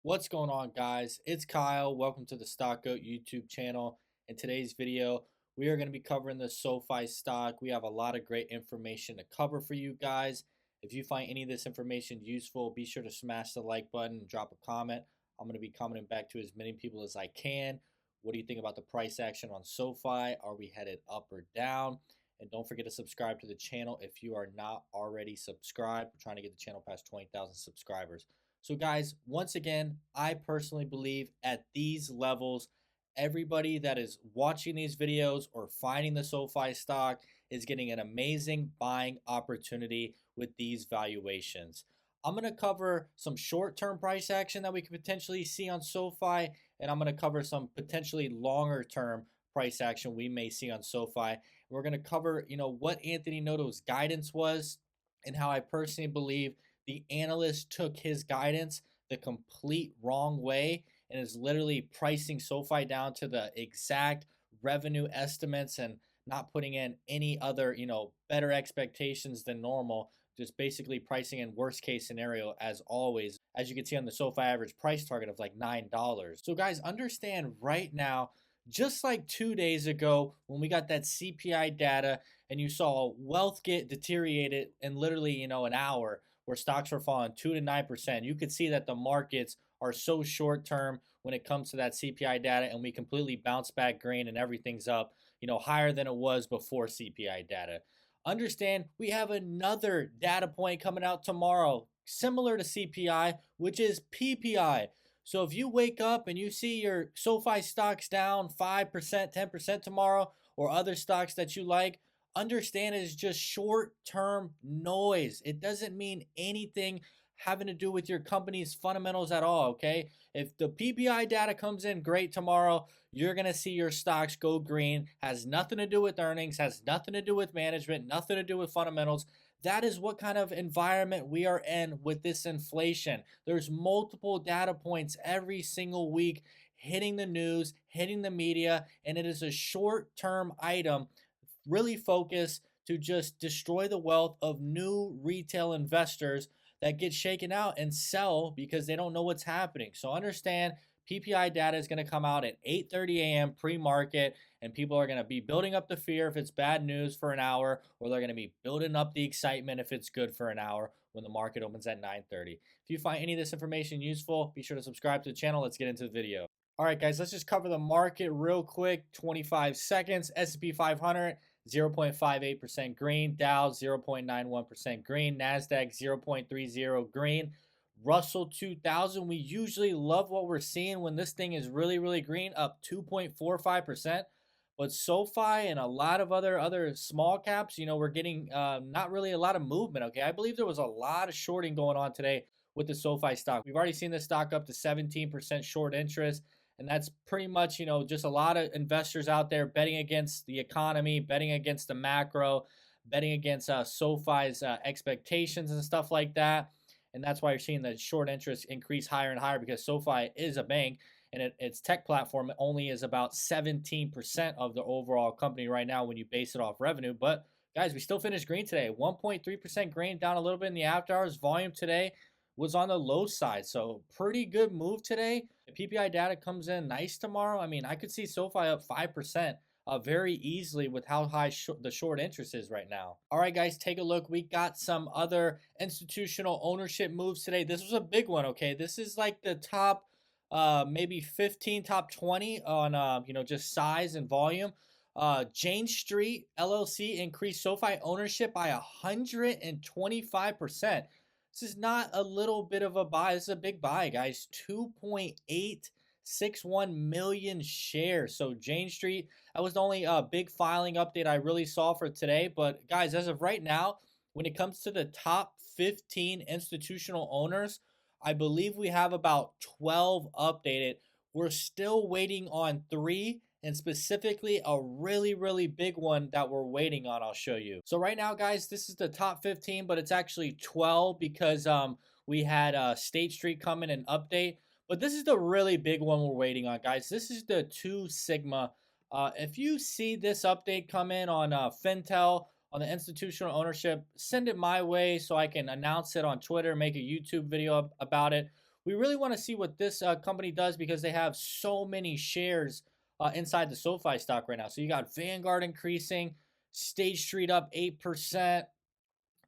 What's going on, guys? It's Kyle. Welcome to the Stock Goat YouTube channel. In today's video, we are going to be covering the SoFi stock. We have a lot of great information to cover for you guys. If you find any of this information useful, be sure to smash the like button and drop a comment. I'm going to be commenting back to as many people as I can. What do you think about the price action on SoFi? Are we headed up or down? And don't forget to subscribe to the channel if you are not already subscribed. We're trying to get the channel past 20,000 subscribers. So, guys, once again, I personally believe at these levels, everybody that is watching these videos or finding the SoFi stock is getting an amazing buying opportunity with these valuations. I'm going to cover some short term price action that we could potentially see on SoFi, and I'm going to cover some potentially longer term price action we may see on SoFi. We're going to cover, what Anthony Noto's guidance was and how I personally believe the analyst took his guidance the complete wrong way and is literally pricing SoFi down to the exact revenue estimates and not putting in any other, better expectations than normal. Just basically pricing in worst case scenario as always, as you can see on the SoFi average price target of like $9. So, guys, understand right now, just like 2 days ago when we got that CPI data and you saw wealth get deteriorated in literally, an hour where stocks were falling 2 to 9%. You could see that the markets are so short term when it comes to that CPI data, and we completely bounce back green and everything's up, higher than it was before CPI data. Understand we have another data point coming out tomorrow, similar to CPI, which is PPI. So if you wake up and you see your SoFi stocks down 5%, 10% tomorrow, or other stocks that you like, understand it is just short term noise. It doesn't mean anything having to do with your company's fundamentals at all. Okay. If the PPI data comes in great tomorrow, you're going to see your stocks go green. Has nothing to do with earnings, has nothing to do with management, nothing to do with fundamentals. That is what kind of environment we are in with this inflation. There's multiple data points every single week hitting the news, hitting the media, and it is a short term item really focused to just destroy the wealth of new retail investors that get shaken out and sell because they don't know what's happening. So understand PPI data is going to come out at 8:30 a.m. pre-market, and people are going to be building up the fear if it's bad news for an hour, or they're going to be building up the excitement if it's good for an hour when the market opens at 9:30. If you find any of this information useful, be sure to subscribe to the channel. Let's get into the video. All right, guys, let's just cover the market real quick. 25 seconds. S&P 500, 0.58% green. Dow, 0.91% green. NASDAQ, 0.30 green. Russell 2000, we usually love what we're seeing when this thing is really, really green, up 2.45%. But SoFi and a lot of other small caps, we're getting not really a lot of movement, okay? I believe there was a lot of shorting going on today with the SoFi stock. We've already seen this stock up to 17% short interest. And that's pretty much, just a lot of investors out there betting against the economy, betting against the macro, betting against SoFi's expectations and stuff like that. And that's why you're seeing the short interest increase higher and higher because SoFi is a bank and its tech platform only is about 17% of the overall company right now when you base it off revenue. But guys, we still finished green today. 1.3% green, down a little bit in the after hours. Volume today was on the low side. So pretty good move today. If PPI data comes in nice tomorrow, I mean, I could see SoFi up 5% very easily with how high the short interest is right now. All right, guys, take a look. We got some other institutional ownership moves today. This was a big one, okay? This is like the top maybe 15, top 20 on, just size and volume. Jane Street LLC increased SoFi ownership by 125%. This is not a little bit of a buy. This is a big buy, guys. 2.861 million shares. So Jane Street, that was the only big filing update I really saw for today. But guys, as of right now, when it comes to the top 15 institutional owners, I believe we have about 12 updated. We're still waiting on 3, and specifically a really, really big one that we're waiting on. I'll show you. So right now, guys, this is the top 15, but it's actually 12 because we had State Street come in and update. But this is the really big one we're waiting on, guys. This is the 2 Sigma. If you see this update come in on Fintel, on the institutional ownership, send it my way so I can announce it on Twitter, make a YouTube video about it. we really want to see what this company does because they have so many shares inside the SoFi stock right now. So you got Vanguard increasing, State Street up 8%,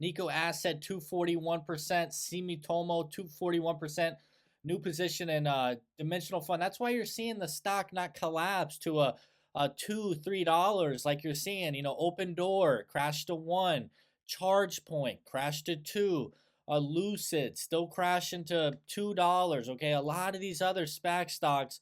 Nico Asset 241%, Sumitomo 241%, new position in Dimensional Fund. That's why you're seeing the stock not collapse to a $2, $3 like you're seeing. Open Door crashed to 1, Charge Point crashed to 2, Lucid still crashing to $2. Okay, a lot of these other SPAC stocks,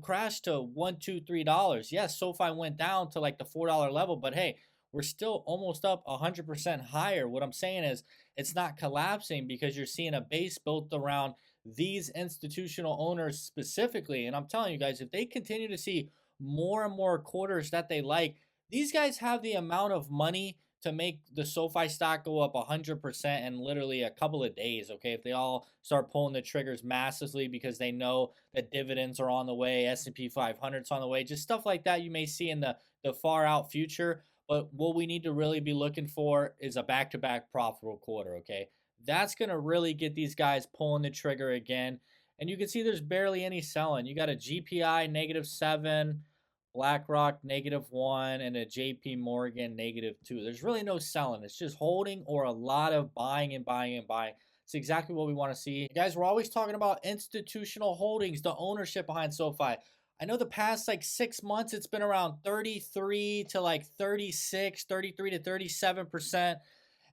crashed to $1, $2, $3. Yes, SoFi went down to like the $4 level, but hey, we're still almost up 100% higher. What I'm saying is it's not collapsing because you're seeing a base built around these institutional owners specifically. And I'm telling you guys, if they continue to see more and more quarters that they like, these guys have the amount of money to make the SoFi stock go up 100% in literally a couple of days. Okay, if they all start pulling the triggers massively because they know that dividends are on the way, S&P 500's on the way, just stuff like that you may see in the far out future. But what we need to really be looking for is a back-to-back profitable quarter, okay? That's going to really get these guys pulling the trigger again. And you can see there's barely any selling. You got a GPI -7, BlackRock -1, and a JP Morgan -2. There's really no selling. It's just holding or a lot of buying and buying and buying. It's exactly what we want to see. Guys, we're always talking about institutional holdings, the ownership behind SoFi. I know the past like 6 months, it's been around 33 to like 36, 33 to 37%.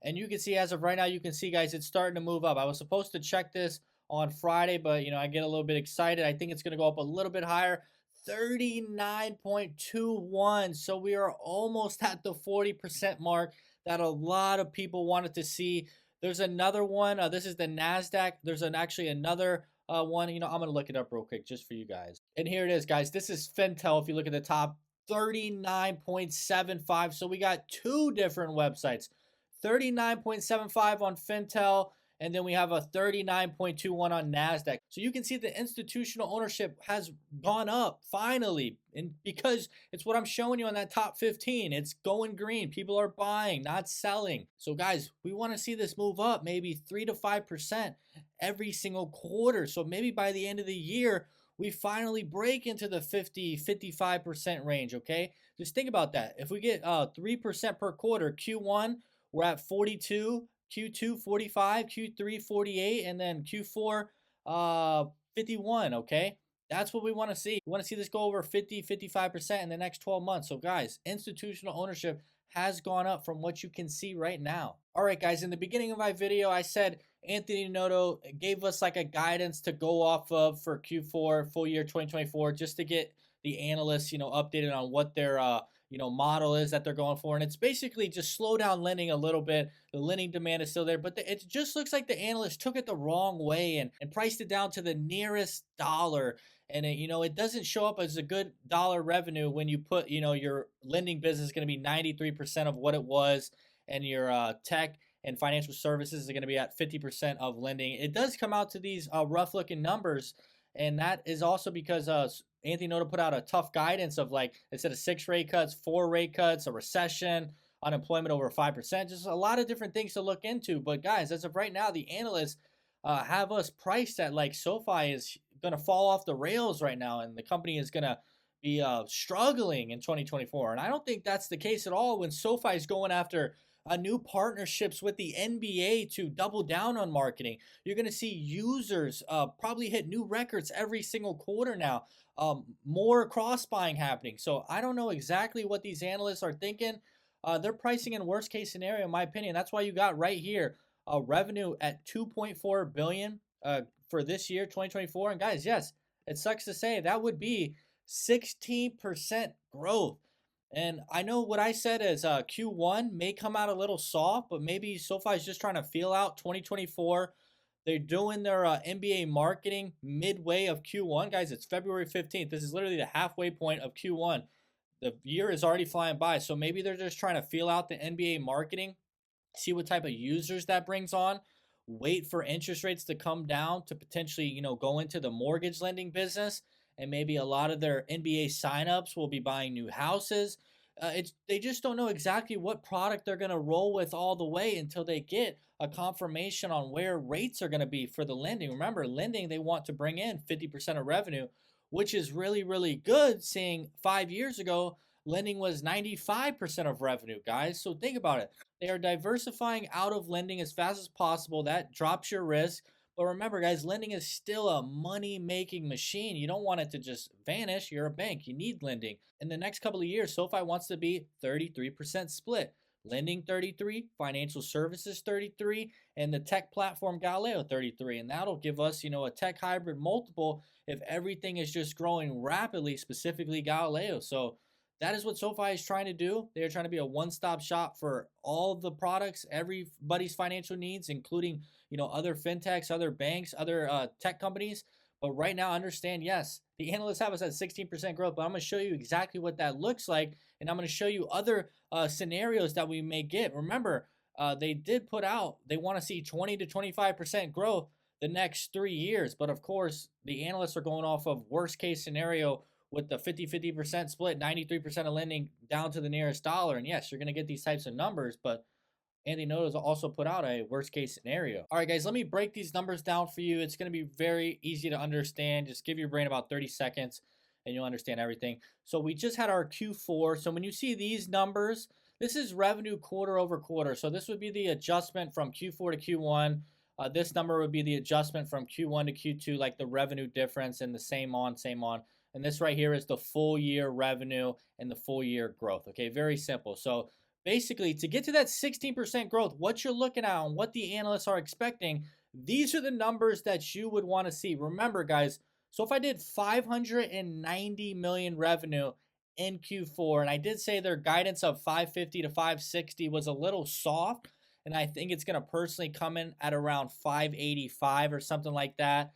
And you can see as of right now, you can see, guys, it's starting to move up. I was supposed to check this on Friday, but I get a little bit excited. I think it's going to go up a little bit higher. 39.21. So we are almost at the 40% mark that a lot of people wanted to see. There's another one. This is the NASDAQ. There's actually another one. I'm going to look it up real quick just for you guys. And here it is, guys. This is Fintel. If you look at the top, 39.75. So we got two different websites. 39.75 on Fintel, and then we have a 39.21 on NASDAQ. So you can see the institutional ownership has gone up finally. And because it's what I'm showing you on that top 15, it's going green. People are buying, not selling. So guys, we want to see this move up maybe 3 to 5% every single quarter. So maybe by the end of the year, we finally break into the 50, 55% range, okay? Just think about that. If we get 3% per quarter, Q1, we're at 42, Q2 45, Q3 48, and then Q4 51, okay? That's what we want to see. We want to see this go over 50, 55% in the next 12 months. So guys, institutional ownership has gone up from what you can see right now. All right, guys, in the beginning of my video, I said Anthony Noto gave us like a guidance to go off of for Q4, full year 2024, just to get the analysts, updated on what their model is that they're going for. And it's basically just slow down lending a little bit. The lending demand is still there, but it just looks like the analysts took it the wrong way and priced it down to the nearest dollar. And it doesn't show up as a good dollar revenue when you put, your lending business is going to be 93% of what it was, and your tech and financial services is going to be at 50% of lending. It does come out to these rough looking numbers. And that is also because Anthony Noto put out a tough guidance of, like, instead of 6 rate cuts, 4 rate cuts, a recession, unemployment over 5%, just a lot of different things to look into. But guys, as of right now, the analysts have us priced at like SoFi is going to fall off the rails right now, and the company is going to be struggling in 2024. And I don't think that's the case at all when SoFi is going after new partnerships with the NBA to double down on marketing. You're going to see users probably hit new records every single quarter now. More cross buying happening. So I don't know exactly what these analysts are thinking. They're pricing in worst case scenario, in my opinion. That's why you got right here revenue at 2.4 billion for this year, 2024. And guys, yes, it sucks to say that would be 16% growth. And I know what I said is Q1 may come out a little soft, but maybe SoFi is just trying to feel out 2024. They're doing their NBA marketing midway of Q1. Guys, it's February 15th. This is literally the halfway point of Q1. The year is already flying by. So maybe they're just trying to feel out the NBA marketing, see what type of users that brings on, wait for interest rates to come down to potentially, go into the mortgage lending business. And maybe a lot of their NBA signups will be buying new houses. They just don't know exactly what product they're going to roll with all the way until they get a confirmation on where rates are going to be for the lending. Remember, lending, they want to bring in 50% of revenue, which is really, really good. Seeing 5 years ago, lending was 95% of revenue, guys. So think about it. They are diversifying out of lending as fast as possible. That drops your risk. But remember, guys, lending is still a money making machine. You don't want it to just vanish. You're a bank, you need lending. In the next couple of years, SoFi wants to be 33% split. Lending 33, financial services 33, and the tech platform Galileo 33. And that'll give us, a tech hybrid multiple if everything is just growing rapidly, specifically Galileo. So that is what SoFi is trying to do. They are trying to be a one-stop shop for all of the products, everybody's financial needs, including other fintechs, other banks, other tech companies. But right now, understand, yes, the analysts have us at 16% growth, but I'm going to show you exactly what that looks like, and I'm going to show you other scenarios that we may get. Remember, they did put out they want to see 20 to 25% growth the next 3 years, but of course, the analysts are going off of worst case scenario with the 50% split, 93% of lending down to the nearest dollar. And yes, you're going to get these types of numbers, but Andy Nota's also put out a worst case scenario. All right, guys, let me break these numbers down for you. It's going to be very easy to understand. Just give your brain about 30 seconds and you'll understand everything. So we just had our Q4. So when you see these numbers, this is revenue quarter over quarter. So this would be the adjustment from Q4 to Q1. This number would be the adjustment from Q1 to Q2, like the revenue difference, and the same on, same on. And this right here is the full year revenue and the full year growth. Okay, very simple. So basically, to get to that 16% growth, what you're looking at and what the analysts are expecting, these are the numbers that you would want to see. Remember, guys, so if I did 590 million revenue in Q4, and I did say their guidance of 550 to 560 was a little soft, and I think it's going to personally come in at around 585 or something like that.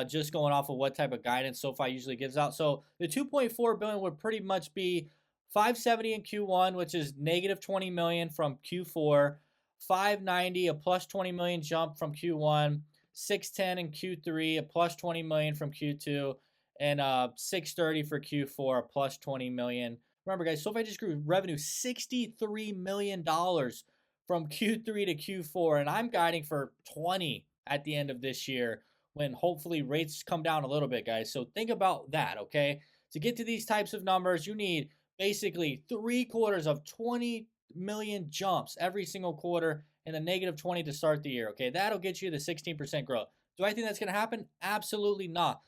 Just going off of what type of guidance SoFi usually gives out. So the 2.4 billion would pretty much be 570 in Q1, which is negative 20 million from Q4, 590, a plus 20 million jump from Q1, 610 in Q3, a plus 20 million from Q2, and 630 for Q4, a plus 20 million. Remember, guys, SoFi just grew revenue $63 million from Q3 to Q4, and I'm guiding for 20 at the end of this year when hopefully rates come down a little bit, guys. So think about that, okay? To get to these types of numbers, you need basically 3/4 of 20 million jumps every single quarter and a negative 20 to start the year. Okay, that'll get you the 16% growth. Do I think that's going to happen? Absolutely not.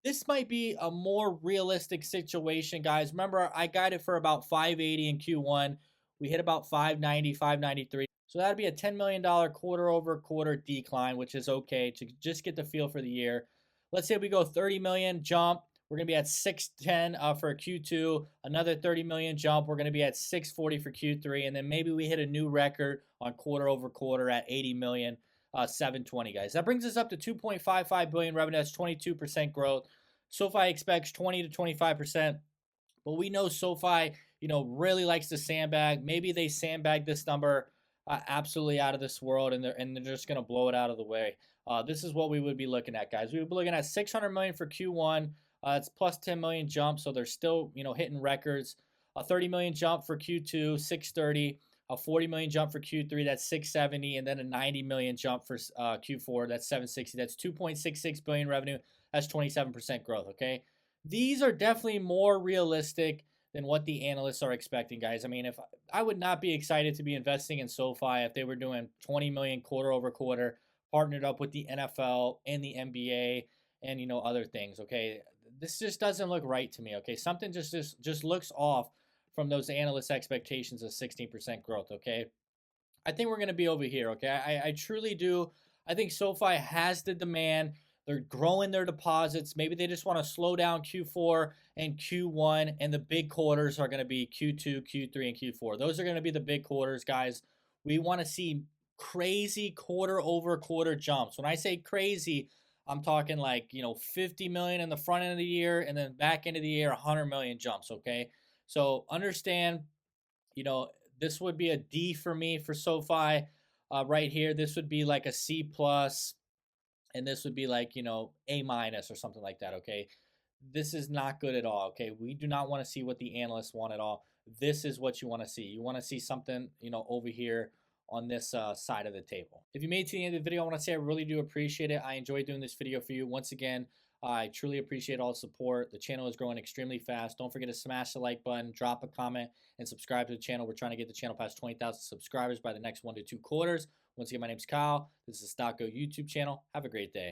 This might be a more realistic situation, guys. Remember, I guided for about 580 in Q1. We hit about 590, 593. So that'd be a $10 million quarter over quarter decline, which is okay to just get the feel for the year. Let's say we go 30 million jump. We're going to be at 610 for Q2, another 30 million jump. We're going to be at 640 for Q3, and then maybe we hit a new record on quarter over quarter at 80 million, 720, guys. That brings us up to 2.55 billion revenue. That's 22% growth. SoFi expects 20 to 25%, but we know SoFi, really likes to sandbag. Maybe they sandbag this number absolutely out of this world, and they're just going to blow it out of the way. This is what we would be looking at, guys. We would be looking at 600 million for Q1. It's plus 10 million jump, so they're still, hitting records. A 30 million jump for Q2, 630. A 40 million jump for Q3, that's 670, and then a 90 million jump for Q4, that's 760. That's 2.66 billion revenue. That's 27% growth. Okay, these are definitely more realistic than what the analysts are expecting, guys. I mean, if I would not be excited to be investing in SoFi if they were doing 20 million quarter over quarter, partnered up with the NFL and the NBA and other things. Okay, this just doesn't look right to me. Okay, something just looks off from those analyst expectations of 16% growth. Okay, I think we're going to be over here. Okay, I truly do. I think SoFi has the demand. They're growing their deposits. Maybe they just want to slow down Q4 and Q1, and the big quarters are going to be Q2, Q3, and Q4. Those are going to be the big quarters, guys. We want to see crazy quarter over quarter jumps. When I say crazy, I'm talking like, 50 million in the front end of the year, and then back end of the year, 100 million jumps, okay? So understand, you know, this would be a D for me for SoFi right here. This would be like a C plus, and this would be like, A minus or something like that, okay? this is not good at all. Okay, we do not want to see what the analysts want at all. This is what you want to see. You want to see something, over here on this side of the table. If you made it to the end of the video, I want to say I really do appreciate it. I enjoy doing this video for you. Once again, I truly appreciate all the support. The channel is growing extremely fast. Don't forget to smash the like button, drop a comment, and subscribe to the channel. We're trying to get the channel past 20,000 subscribers by the next 1 to 2 quarters. Once again, my name is Kyle. This is the Stock Go YouTube channel. Have a great day.